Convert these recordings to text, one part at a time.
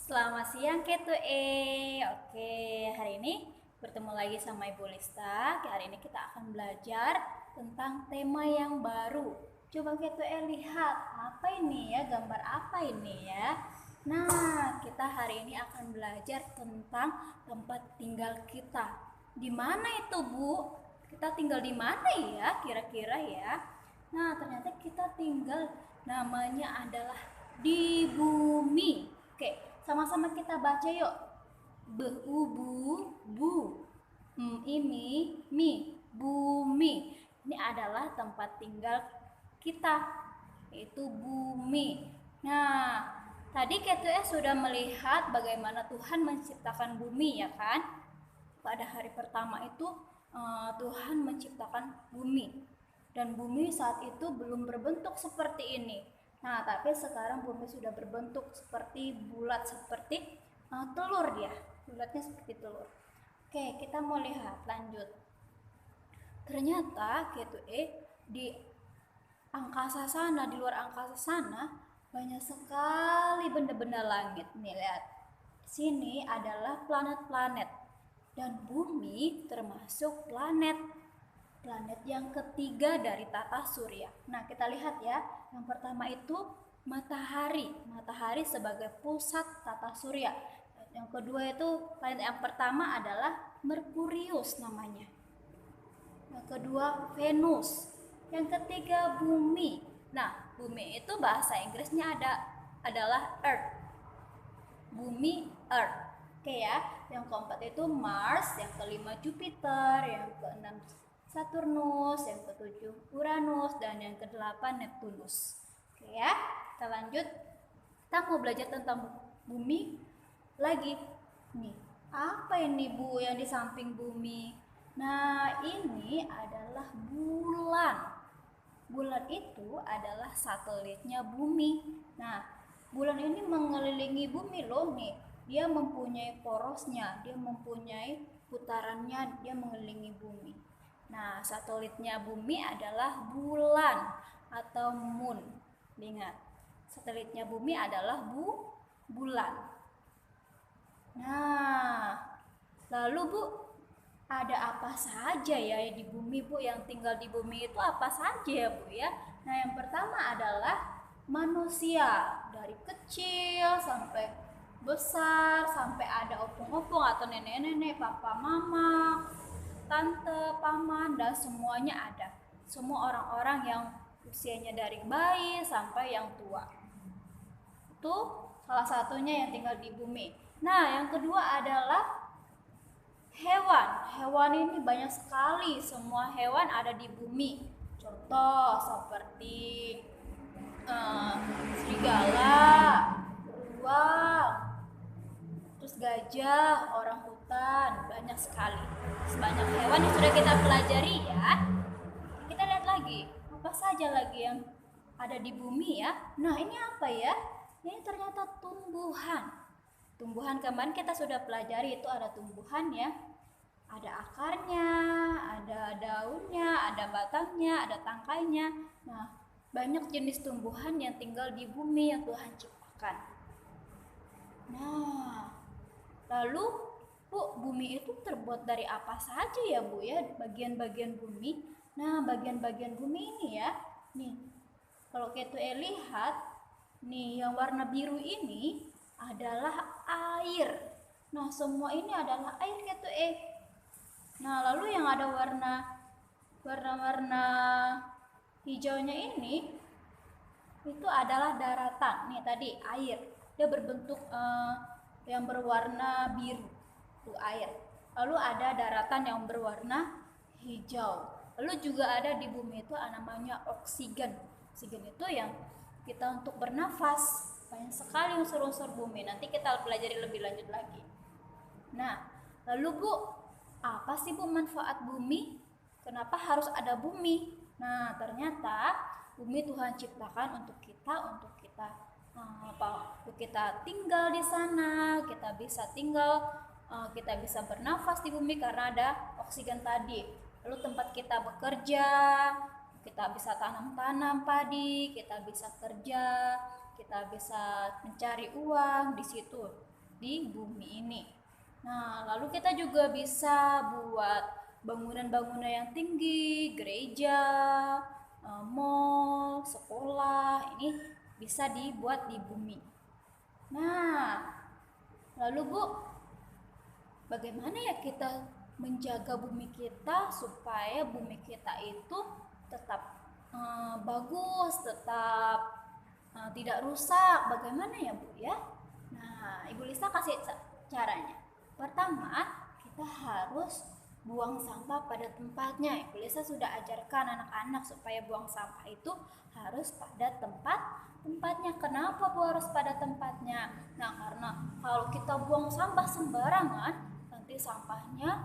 Selamat siang K2E. Oke, hari ini bertemu lagi sama Ibu Lista. Hari ini kita akan belajar tentang tema yang baru. Coba K2E lihat, apa ini ya? Gambar apa ini ya? Nah, kita hari ini akan belajar tentang tempat tinggal kita. Di mana itu, Bu? Kita tinggal di mana ya? Kira-kira ya? Nah, ternyata kita tinggal namanya adalah di bumi. Oke, sama-sama kita baca yuk. Bu, ini, mi, bumi. Ini adalah tempat tinggal kita, yaitu bumi. Nah, tadi K2S sudah melihat bagaimana Tuhan menciptakan bumi, ya kan? Pada hari pertama itu Tuhan menciptakan bumi, dan bumi saat itu belum berbentuk seperti ini. Nah, tapi sekarang bumi sudah berbentuk seperti bulat, seperti telur dia. Bulatnya seperti telur. Oke, kita mau lihat lanjut. Ternyata gitu di angkasa sana, di luar angkasa sana banyak sekali benda-benda langit. Nih lihat. Sini adalah planet-planet dan bumi termasuk planet yang ketiga dari tata surya. Nah, kita lihat ya. Yang pertama itu matahari. Matahari sebagai pusat tata surya. Yang kedua itu planet yang pertama adalah Merkurius namanya. Yang kedua Venus. Yang ketiga bumi. Nah, bumi itu bahasa Inggrisnya adalah Earth. Bumi Earth. Oke ya. Yang keempat itu Mars, yang kelima Jupiter, yang keenam Saturnus, yang ketujuh Uranus, dan yang kedelapan Neptunus. Oke ya, kita lanjut. Kita mau belajar tentang bumi lagi. Nih, apa ini Bu yang di samping bumi? Nah, ini adalah bulan. Bulan itu adalah satelitnya bumi. Nah, bulan ini mengelilingi bumi loh nih. Dia mempunyai porosnya, dia mempunyai putarannya, dia mengelilingi bumi. Nah, satelitnya bumi adalah bulan atau moon. Ingat, satelitnya bumi adalah bulan. Nah, lalu Bu, ada apa saja ya di bumi Bu? Yang tinggal di bumi itu apa saja ya Bu ya? Nah, yang pertama adalah manusia. Dari kecil sampai besar, sampai ada opung-opung atau nenek-nenek, papa mama, tante, paman, dan semuanya ada. Semua orang-orang yang usianya dari bayi sampai yang tua. Itu salah satunya yang tinggal di bumi. Nah, yang kedua adalah hewan. Hewan ini banyak sekali. Semua hewan ada di bumi. Contoh seperti serigala, beruang, terus gajah, orang hutan, banyak sekali. Sebanyak hewan yang sudah kita pelajari ya. Kita lihat lagi, apa saja lagi yang ada di bumi ya. Nah, ini apa ya? Ini ternyata tumbuhan. Tumbuhan kemarin kita sudah pelajari, itu ada tumbuhan ya. Ada akarnya, ada daunnya, ada batangnya, ada tangkainya. Nah, banyak jenis tumbuhan yang tinggal di bumi yang Tuhan ciptakan. Nah, lalu Bu, bumi itu terbuat dari apa saja ya Bu ya? Bagian-bagian bumi. Nah, bagian-bagian bumi ini ya. Nih, kalau kita lihat, nih yang warna biru ini adalah air. Nah, semua ini adalah air gitu. Nah, lalu yang ada warna-warna hijaunya ini itu adalah daratan. Nih tadi air. Dia berbentuk yang berwarna biru. Itu air. Lalu ada daratan yang berwarna hijau. Lalu juga ada di bumi itu namanya oksigen. Oksigen itu yang kita untuk bernafas. Banyak sekali unsur-unsur bumi. Nanti kita pelajari lebih lanjut lagi. Nah, lalu Bu, apa sih Bu manfaat bumi? Kenapa harus ada bumi? Nah, ternyata bumi Tuhan ciptakan untuk kita untuk kita tinggal di sana, kita bisa bernafas di bumi karena ada oksigen tadi. Lalu tempat kita bekerja, kita bisa tanam padi, kita bisa kerja, kita bisa mencari uang di situ. di bumi ini. Nah, lalu kita juga bisa buat bangunan-bangunan yang tinggi, gereja, mall, sekolah, ini bisa dibuat di bumi. Nah, lalu Bu, bagaimana ya kita menjaga bumi kita supaya bumi kita itu tetap bagus, tetap tidak rusak? Bagaimana ya Bu ya? Nah, Ibu Lisa kasih caranya. Pertama, kita harus buang sampah pada tempatnya. Ibu Lisa sudah ajarkan anak-anak supaya buang sampah itu harus pada tempatnya. Kenapa Bu harus pada tempatnya? Nah, karena kalau kita buang sampah sembarangan, nanti sampahnya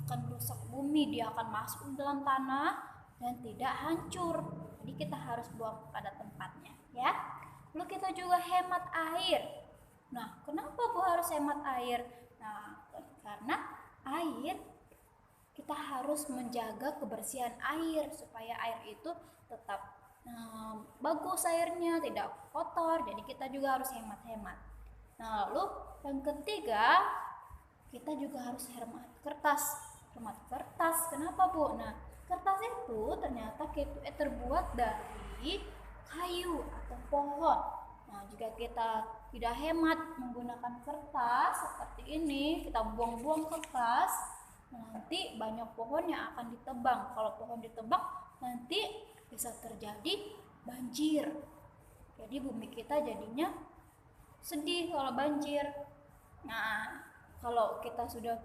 akan merusak bumi, dia akan masuk dalam tanah dan tidak hancur. Jadi kita harus buang pada tempatnya, ya. Lalu kita juga hemat air. Nah, kenapa Bu harus hemat air? Nah, karena air kita harus menjaga kebersihan air supaya air itu tetap bagus airnya, tidak kotor. Jadi kita juga harus hemat-hemat. Nah, lalu yang ketiga, kita juga harus hemat kertas. Hemat kertas, kenapa Bu? Nah, kertas itu ternyata terbuat dari kayu atau pohon. Nah, jika kita tidak hemat menggunakan kertas seperti ini, kita buang-buang kertas, nanti banyak pohon yang akan ditebang. Kalau pohon ditebang, nanti bisa terjadi banjir. Jadi bumi kita jadinya sedih kalau banjir. Nah, kalau kita sudah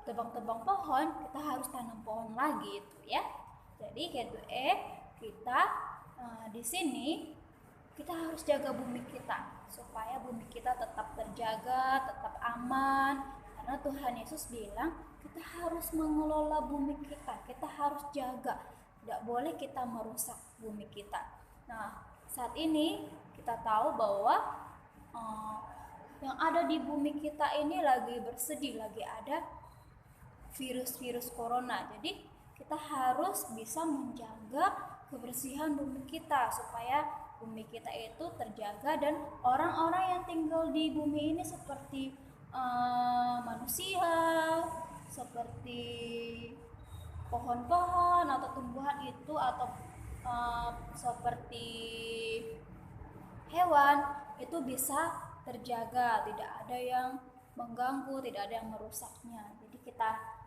tebang-tebang pohon, kita harus tanam pohon lagi itu ya. Jadi kita di sini kita harus jaga bumi kita supaya bumi kita tetap terjaga, tetap aman. Karena Tuhan Yesus bilang kita harus mengelola bumi kita harus jaga. Tidak boleh kita merusak bumi kita. Nah, saat ini kita tahu bahwa yang ada di bumi kita ini lagi bersedih, lagi ada virus corona. Jadi kita harus bisa menjaga kebersihan bumi kita supaya bumi kita itu terjaga dan orang-orang yang tinggal di bumi ini seperti manusia, seperti pohon-pohon atau tumbuhan itu atau seperti hewan itu bisa terjaga, tidak ada yang mengganggu, tidak ada yang merusaknya. Jadi kita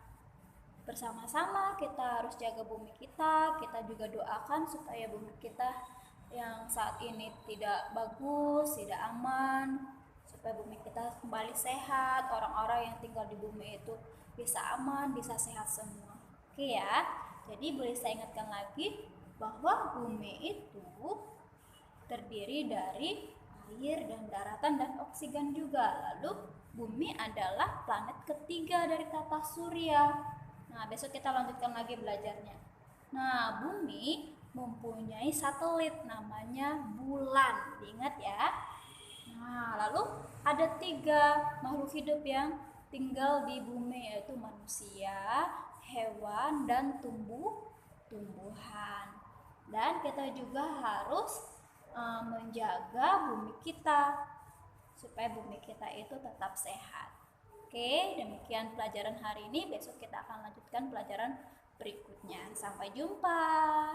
bersama-sama kita harus jaga bumi kita juga doakan supaya bumi kita yang saat ini tidak bagus, tidak aman, supaya bumi kita kembali sehat, orang-orang yang tinggal di bumi itu bisa aman, bisa sehat semua. Oke ya, jadi boleh saya ingatkan lagi bahwa bumi itu terdiri dari air dan daratan dan oksigen juga. Lalu bumi adalah planet ketiga dari tata surya. Nah, besok kita lanjutkan lagi belajarnya. Nah, bumi mempunyai satelit namanya bulan. Diingat ya. Nah, lalu ada 3 makhluk hidup yang tinggal di bumi, yaitu manusia, hewan, dan tumbuhan. Dan kita juga harus menjaga bumi kita supaya bumi kita itu tetap sehat. Oke, demikian pelajaran hari ini. Besok kita akan lanjutkan pelajaran berikutnya. Sampai jumpa.